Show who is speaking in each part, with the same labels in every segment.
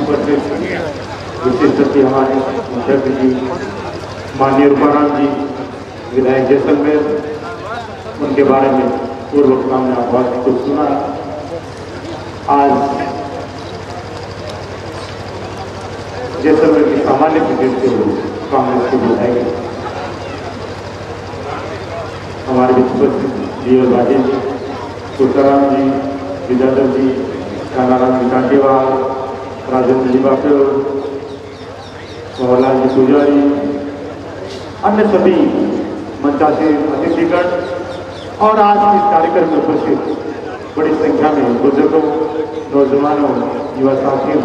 Speaker 1: उपस्थित विशिष्ट अतिथि हमारे अध्यक्ष जी माननीय रूपाराम जी विधायक जैसलमेर, उनके बारे में पूर्व वक्ता ने बहुत कुछ सुना। आज जैसलमेर की सामान्य प्रदेश से कांग्रेस के विधायक हमारे बीच उपस्थित जी और राजेश जी, तुलसाराम जी, विद्याधर जी, कानाराम जी कांटेवाल, राजेंद्र जी बाफे, मोहनलाल जी पुजारी, अन्य सभी मंचासीन अतिथिगण और आज इस कार्यक्रम में उपस्थित बड़ी संख्या में बुजुर्गों, नौजवानों, युवा साथियों,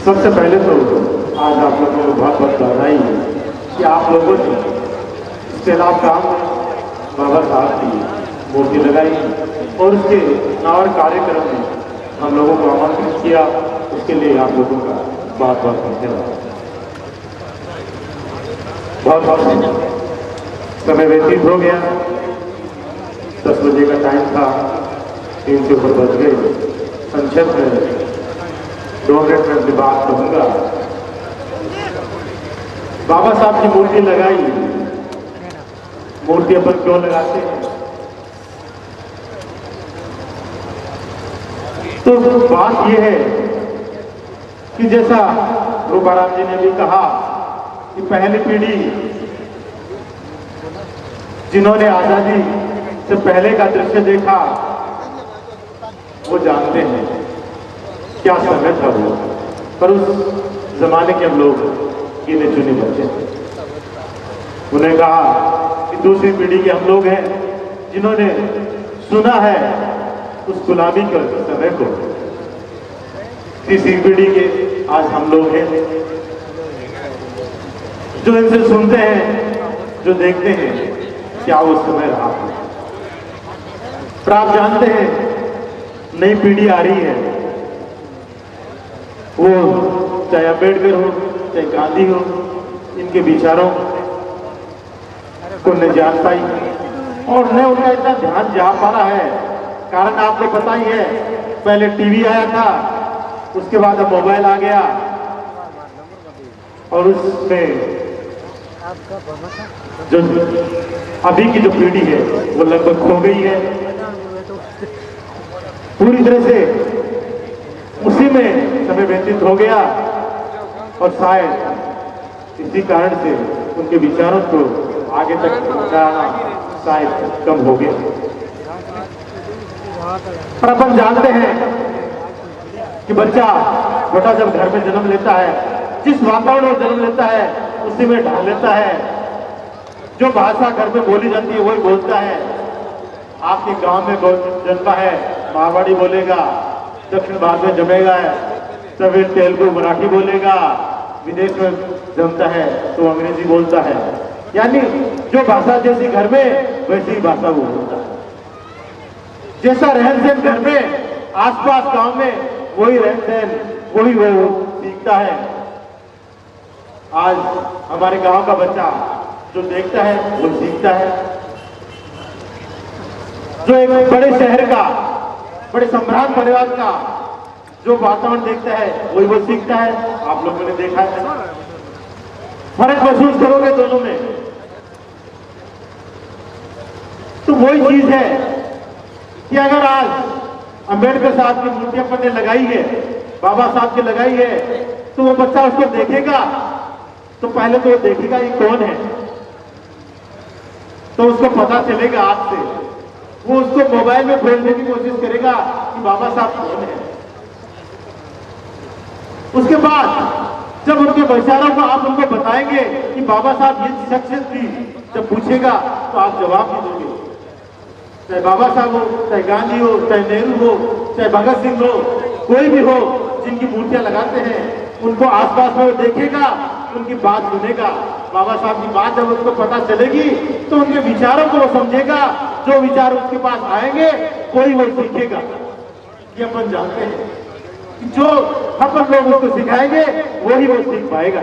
Speaker 1: सबसे पहले तो आज आप लोगों को बहुत बहुत बधाई कि आप लोगों ने इस सैलाब गांव में बाबा साहब की मूर्ति लगाई और उसके नावर कार्यक्रम में हम लोगों को आमंत्रित किया। उसके लिए आप लोगों का बहुत बहुत धन्यवाद। बहुत बहुत समय व्यतीत हो गया, 10 बजे का टाइम था, 3 से ऊपर बज गए। संक्षेप में 2 मिनट में अपनी बात कहूंगा। बाबा साहब की मूर्ति लगाई, मूर्ति अपन क्यों लगाते हैं? तो बात यह है कि जैसा रूपाराम जी ने भी कहा कि पहली पीढ़ी जिन्होंने आजादी से पहले का दृश्य देखा वो जानते हैं क्या समय था वो, पर उस जमाने के हम लोग गिने चुने बच्चे हैं। उन्हें कहा कि दूसरी पीढ़ी के हम लोग हैं जिन्होंने सुना है उस गुलामी के समय को। तीसरी पीढ़ी के आज हम लोग हैं जो इनसे सुनते हैं, जो देखते हैं क्या वो समय रहा। पर आप जानते हैं नई पीढ़ी आ रही है, वो चाहे अम्बेडकर हो चाहे गांधी हो, इनके विचारों को न जान पाई और न उनका इतना ध्यान जा पा रहा है। कारण आपको पता ही है, पहले टीवी आया था, उसके बाद अब मोबाइल आ गया और उसमें जो अभी की जो पीढ़ी है वो लगभग खो गई है पूरी तरह से। उसी में समय व्यतीत हो गया और शायद इसी कारण से उनके विचारों को आगे तक पहुंचाना शायद कम हो गया। पर अपन जानते हैं कि बच्चा छोटा जब घर में जन्म लेता है, जिस वातावरण में जन्म लेता है उसी में ढाल लेता है। जो भाषा घर में बोली जाती है वही बोलता है। आपके गांव में जन्मा है, मारवाड़ी बोलेगा, दक्षिण भारत में जमेगा है, तमिल तेलुगु मराठी बोलेगा, विदेश में जमता है तो अंग्रेजी बोलता है। यानी जो भाषा जैसी घर में वैसी ही भाषा वो बोलता है। जैसा रहन सहन घर में आसपास गांव में वही रहन सहन वही वो सीखता है। आज हमारे गांव का बच्चा जो देखता है वो सीखता है, जो एक बड़े शहर का, बड़े सम्राट परिवार का जो वातावरण देखता है वही वो सीखता है। आप लोगों ने देखा है, फर्क महसूस करोगे दोनों में। तो वही चीज है कि अगर आज अंबेडकर साहब की मूर्ति अपन ने लगाई है, बाबा साहब की लगाई है, तो वो बच्चा उसको देखेगा तो पहले तो वो देखेगा ये कौन है, तो उसको पता चलेगा आज से। वो उसको मोबाइल में खोलने की कोशिश करेगा कि बाबा साहब कौन है। उसके बाद जब उनके विचारों को आप उनको बताएंगे कि बाबा साहब ये शख्सियत थी, जब पूछेगा तो आप जवाब नहीं दोगे। चाहे बाबा साहब हो, चाहे गांधी हो, चाहे नेहरू हो, चाहे भगत सिंह हो, कोई भी हो जिनकी मूर्तियां लगाते हैं, उनको आसपास में वो देखेगा, उनकी बात सुनेगा। बाबा साहब की बात जब उसको पता चलेगी तो उनके विचारों को वो समझेगा। जो विचार उसके पास आएंगे कोई वो सीखेगा। ये अपन जानते हैं कि जो अपन लोग उसको सिखाएंगे वही वो सीख पाएगा।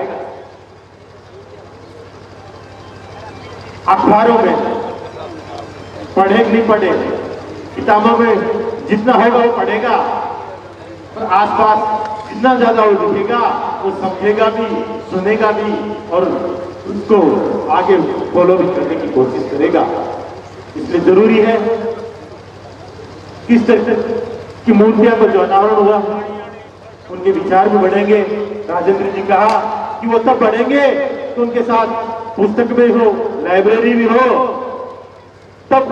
Speaker 1: अखबारों में पढ़े कि नहीं पढ़े, किताबों में जितना होगा वो पढ़ेगा, और आसपास जितना ज्यादा वो दिखेगा वो समझेगा भी, सुनेगा भी और उसको आगे फॉलो भी करने की कोशिश करेगा। इसलिए जरूरी है कि इस तरह की मूर्तियां को जो अनावरण हुआ उनके विचार भी बढ़ेंगे। राजेंद्र जी कहा कि वो तब बढ़ेंगे तो उनके साथ पुस्तक भी हो, लाइब्रेरी भी हो, तब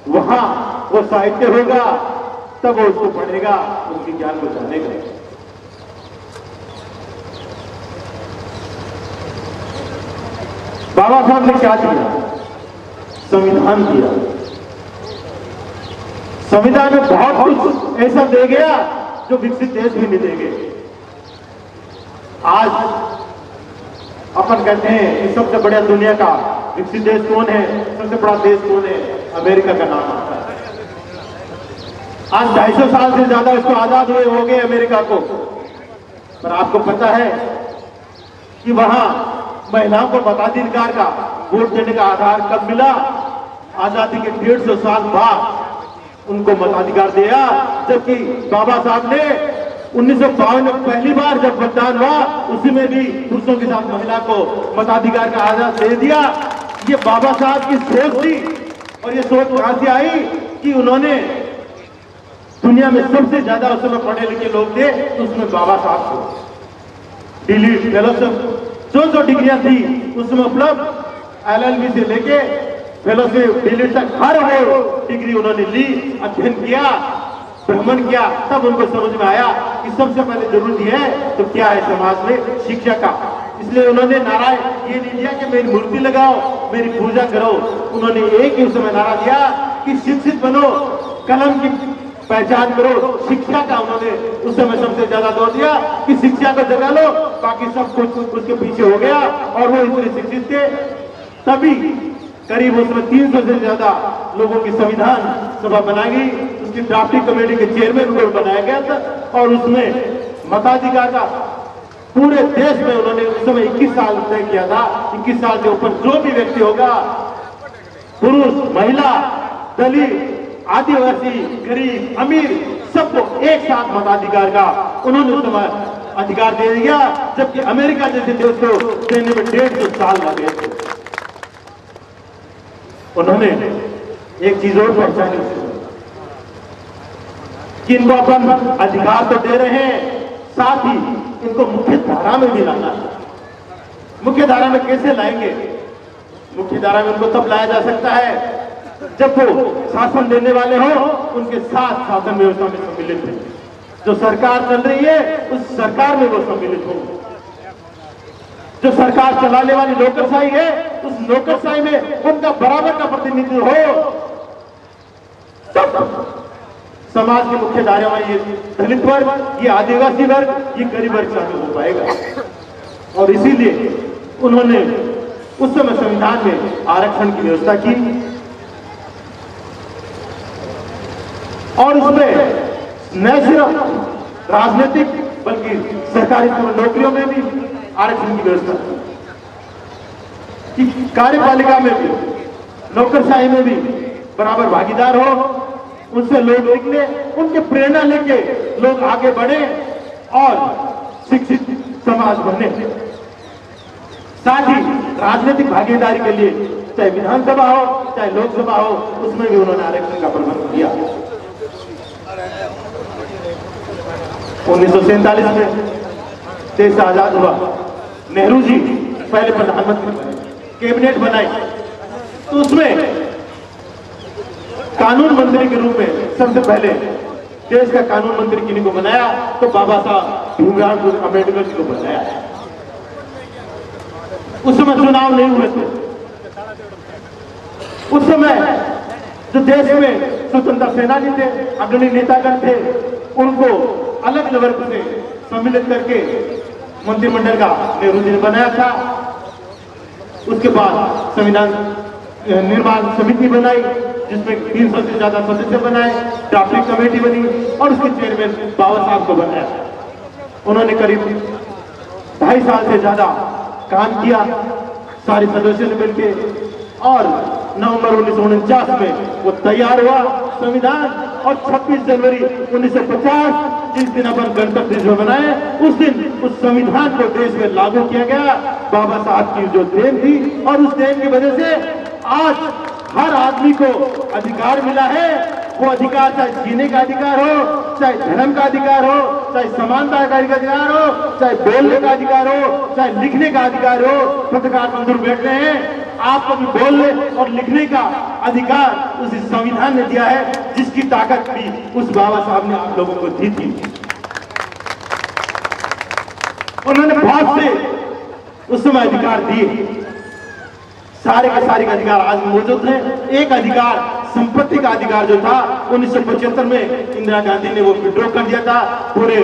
Speaker 1: वहां वो साहित्य होगा, तब वो उसको पढ़ेगा, उनके ज्ञान को जानेगा। बाबा साहब ने क्या दिया? संविधान दिया। संविधान में बहुत कुछ ऐसा दे गया जो विकसित देश भी नहीं देंगे। आज अपन कहते हैं कि सबसे बड़ा दुनिया का विकसित देश कौन है, सबसे बड़ा देश कौन है? अमेरिका का नाम आता है। आज 250 साल से ज्यादा इसको आजाद हुए हो गए अमेरिका को, पर आपको पता है कि वहां महिलाओं को मताधिकार का, वोट देने का आधार कब मिला? आजादी के 150 साल बाद उनको मताधिकार दिया, जबकि बाबा साहब ने 1952 में पहली बार जब मतदान हुआ उसी में भी पुरुषों के साथ महिला को मताधिकार का आजाद दे दिया। ये बाबा साहब की सोच थी और ये सोच कहां से आई कि उन्होंने दुनिया में सबसे ज्यादा उस समय पढ़े लिखे लोग थे तो उसमें बाबा साहब थे। दिल्ली फेलोशिप जो डिग्रियां थी उसमें उपलब्ध, LLB से लेके फेलोशिप दिल्ली तक हर वो डिग्री उन्होंने ली, अध्ययन किया, भ्रमण किया, तब उनको समझ में आया कि सबसे पहले जरूरत है तो क्या है समाज में? शिक्षा का। इसलिए उन्होंने नारा ये नहीं दिया कि मेरी मूर्ति लगाओ, मेरी पूजा करो। उन्होंने एक ही उस समय नारा दिया कि शिक्षित बनो, कलम की पहचान करो। शिक्षा का उन्होंने उस समय सबसे ज्यादा जोर दिया कि शिक्षा को जगा लो, बाकी सब कुछ उसके पीछे हो गया। और वो इतने शिक्षित थे तभी करीब उसमें 300 से ज्यादा लोगों की संविधान सभा बनाई गई, उसकी ड्राफ्टिंग कमेटी के चेयरमैन को बनाया गया था और उसमें मताधिकार का पूरे देश में उन्होंने उस समय 21 साल तय किया था। 21 साल के ऊपर जो भी व्यक्ति होगा, पुरुष, महिला, दलित, आदिवासी, गरीब, अमीर, सबको एक साथ मताधिकार का उन्होंने उस समय अधिकार दे दिया, जबकि अमेरिका जैसे देश को देने में 150 साल लगे थे। उन्होंने एक चीज और पहचानी कि इनको अपन अधिकार तो दे रहे हैं, साथ ही इनको मुख्य धारा में भी लाना है। मुख्य धारा में कैसे लाएंगे? मुख्य धारा में उनको तब लाया जा सकता है जब वो शासन देने वाले हो उनके साथ शासन व्यवस्था में सम्मिलित है। जो सरकार चल रही है उस सरकार में वो सम्मिलित हो। जो सरकार चलाने वाली नौकरशाही है उस नौकरशाही में उनका बराबर का प्रतिनिधित्व हो, तब समाज के मुख्य धारा में ये दलित वर्ग, ये आदिवासी वर्ग, ये गरीब वर्ग शामिल हो पाएगा। और इसीलिए उन्होंने उस समय संविधान में आरक्षण की व्यवस्था की और उसमें न सिर्फ राजनीतिक बल्कि सरकारी नौकरियों में भी आरक्षण की व्यवस्था की, कार्यपालिका में भी, नौकरशाही में भी बराबर भागीदार हो, उनसे लोग निकले, उनके प्रेरणा लेके लोग आगे बढ़े और शिक्षित समाज बने। साथ ही राजनीतिक भागीदारी के लिए चाहे विधानसभा हो चाहे लोकसभा हो उसमें भी उन्होंने आरक्षण का प्रबंध किया। 1947 में देश आजाद हुआ, नेहरू जी पहले प्रधानमंत्री बने, कैबिनेट बनाई, तो उसमें कानून मंत्री के रूप में सबसे पहले देश का कानून मंत्री किन्हीं को बनाया तो बाबा साहब भीमराव अम्बेडकर जी को बनाया। उस समय चुनाव नहीं हुए थे। उस समय जो देश में स्वतंत्रता सेनानी थे, अग्रणी नेतागण थे, उनको अलग वर्ग से सम्मिलित करके मंत्रिमंडल का नेहरू जी ने बनाया था। उसके बाद संविधान निर्माण समिति बनाई जिसमें 300 से ज्यादा सदस्य बनाए, ड्राफ्टिंग कमेटी बनी और उसके चेयरमैन बाबा साहब को बनाया। उन्होंने करीब 2.5 साल से ज्यादा काम किया सारे सदस्यों ने मिलकर और नवंबर 1949 में वो तैयार हुआ संविधान और 26 जनवरी 1950 जिस दिन अपन गणतंत्र दिवस मनाए उस दिन उस संविधान को देश में लागू किया गया। बाबा साहब की जो देन थी और उस देन की वजह से आज हर आदमी को अधिकार मिला है। वो अधिकार चाहे जीने का अधिकार हो, चाहे धर्म का अधिकार हो, चाहे समानता का अधिकार हो, चाहे बोलने का अधिकार हो, चाहे लिखने का अधिकार हो। पत्रकार बंधु बैठ रहे हैं, आपको भी बोलने और लिखने का अधिकार उस संविधान ने दिया है, जिसकी ताकत भी उस बाबा साहब ने आप लोगों को दी थी। उन्होंने बहुत से उस समय अधिकार दिए, सारे के सारे अधिकार आज मौजूद हैं। एक अधिकार, संपत्ति का अधिकार जो था 1975 में इंदिरा गांधी ने वो विड्रॉ कर दिया था, पूरे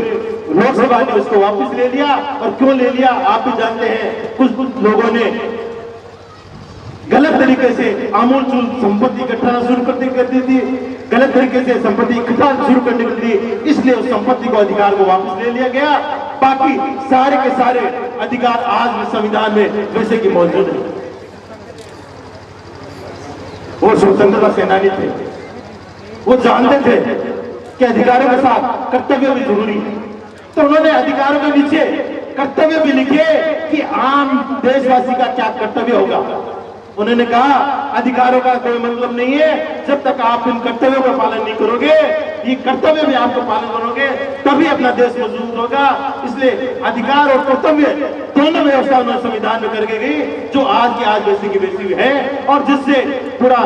Speaker 1: लोकसभा ने उसको वापस ले लिया। और क्यों ले लिया आप भी जानते हैं। कुछ लोगों ने गलत तरीके से आमूल-चूल संपत्ति इकट्ठा शुरू कर दी थी, गलत तरीके से संपत्ति इकट्ठा शुरू करने के लिए, इसलिए उस संपत्ति को अधिकार को वापस ले लिया गया। बाकी सारे के सारे अधिकार आज भी संविधान में वैसे की मौजूद है। वो स्वतंत्रता सेनानी थे, वो जानते थे कि अधिकारों के साथ कर्तव्य भी जरूरी है, तो उन्होंने अधिकारों के नीचे कर्तव्य भी लिखे कि आम देशवासी का क्या कर्तव्य होगा। उन्होंने कहा अधिकारों का कोई मतलब नहीं है जब तक आप इन कर्तव्यों का पालन नहीं करोगे, ये कर्तव्य भी आपको पालन करोगे तभी अपना देश मजबूत होगा। इसलिए अधिकार और कर्तव्य दोनों व्यवस्था उन्होंने संविधान में करके गई, जो आज की आज वैसी की वैसी है, और जिससे पूरा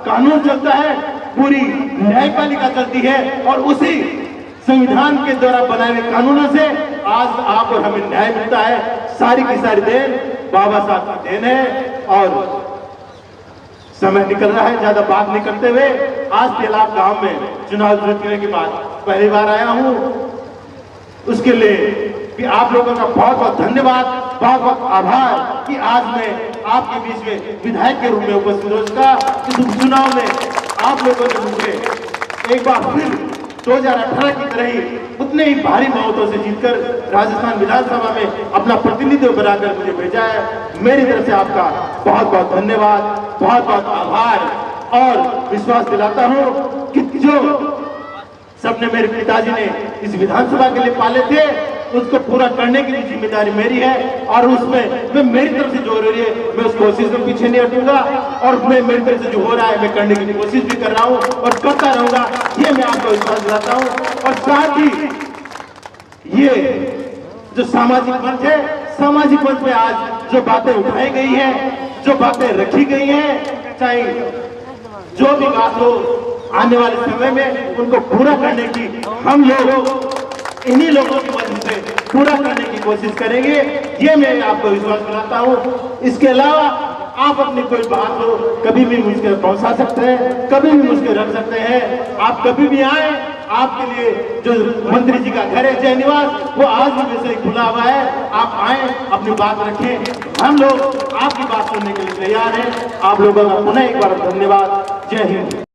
Speaker 1: कानून चलता है, पूरी न्यायपालिका चलती है, और उसी संविधान के द्वारा बनाए हुए कानूनों से आज आप और हमें न्याय मिलता है। सारी की सारी देन बाबा साहब की देन है। और समय निकल रहा है, ज्यादा बात नहीं करते हुए, आज तेलाब गांव में चुनाव जीतने के बाद पहली बार आया हूं, उसके लिए भी आप लोगों का बहुत बहुत धन्यवाद, बहुत बहुत आभार कि आज मैं आपके बीच में विधायक के रूप में उपस्थित हो चुका। इस उपचुनाव में आप लोगों ने मुझे एक बार फिर 2018 की तरह ही उतने ही भारी बहुमतों से जीतकर राजस्थान विधानसभा में अपना प्रतिनिधित्व बनाकर मुझे भेजा है। मेरी तरफ से आपका बहुत बहुत धन्यवाद, बहुत बहुत आभार, और विश्वास दिलाता हूं कि जो सबने मेरे पिताजी ने इस विधानसभा के लिए पाले थे उसको पूरा करने की जिम्मेदारी मेरी है, और उसमें मैं मेरी तरफ से जो हो रही है मैं उस कोशिश में पीछे नहीं हटूंगा, और मैं मेरी तरफ से जो हो रहा है मैं करने की कोशिश भी कर रहा हूं और करता रहूंगा, ये मैं आपको विश्वास दिलाता हूं। और साथ ही ये जो सामाजिक मंच है, सामाजिक मंच पे आज जो बातें उठाई गई है, जो बातें रखी गई है, चाहे जो भी बात हो, आने वाले समय में उनको पूरा करने की हम लोग इन्हीं लोगों की मदद से पूरा करने की कोशिश करेंगे, ये मैं आपको विश्वास दिलाता हूं। इसके अलावा आप अपनी कोई बात हो कभी भी मुझे पहुंचा सकते हैं, कभी भी मुझे रख सकते हैं। आप कभी भी आए, आपके लिए जो मंत्री जी का घर है जय निवास, वो आज भी वैसे ही खुला हुआ है। आप आए, अपनी बात रखें, हम लोग आपकी बात सुनने के लिए तैयार हैं। आप लोगों का पुनः एक बार धन्यवाद। जय हिंद।